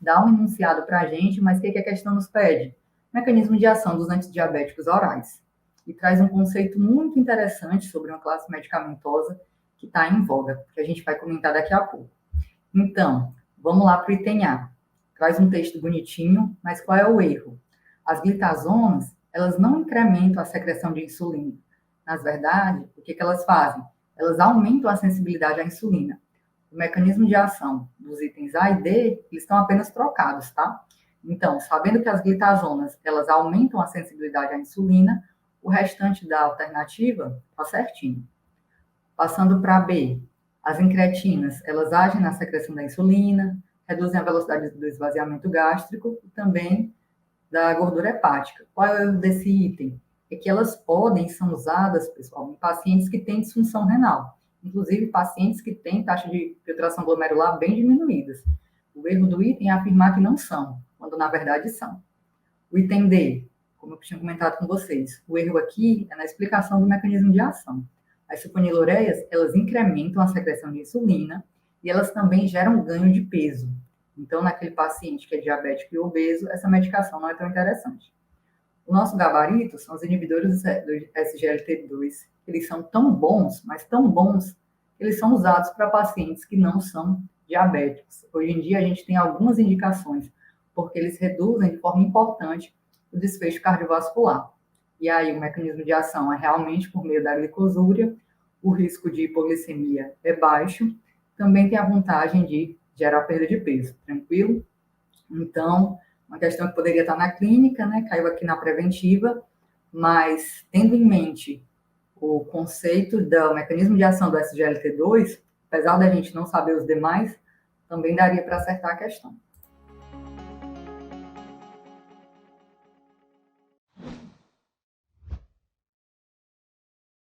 dá um enunciado para a gente, mas o que a questão nos pede? Mecanismo de ação dos antidiabéticos orais. E traz um conceito muito interessante sobre uma classe medicamentosa que está em voga, que a gente vai comentar daqui a pouco. Então, vamos lá para o item A. Traz um texto bonitinho, mas qual é o erro? As glitazonas, elas não incrementam a secreção de insulina. Na verdade, o que elas fazem? Elas aumentam a sensibilidade à insulina. O mecanismo de ação dos itens A e D, eles estão apenas trocados, tá? Então, sabendo que as glitazonas, elas aumentam a sensibilidade à insulina, o restante da alternativa está certinho. Passando para B, as incretinas, elas agem na secreção da insulina, reduzem a velocidade do esvaziamento gástrico e também da gordura hepática. Qual é o erro desse item? É que elas podem e são usadas, pessoal, em pacientes que têm disfunção renal, inclusive pacientes que têm taxa de filtração glomerular bem diminuídas. O erro do item é afirmar que não são, quando na verdade são. O item D, como eu tinha comentado com vocês, o erro aqui é na explicação do mecanismo de ação. As sulfonilureias, elas incrementam a secreção de insulina e elas também geram ganho de peso. Então, naquele paciente que é diabético e obeso, essa medicação não é tão interessante. O nosso gabarito são os inibidores do SGLT2. Eles são tão bons, mas tão bons, que eles são usados para pacientes que não são diabéticos. Hoje em dia, a gente tem algumas indicações, porque eles reduzem de forma importante o desfecho cardiovascular. E aí, o mecanismo de ação é realmente por meio da glicosúria, o risco de hipoglicemia é baixo, também tem a vantagem de gerar perda de peso, tranquilo? Então, uma questão que poderia estar na clínica, né, caiu aqui na preventiva, mas tendo em mente o conceito do mecanismo de ação do SGLT2, apesar da gente não saber os demais, também daria para acertar a questão.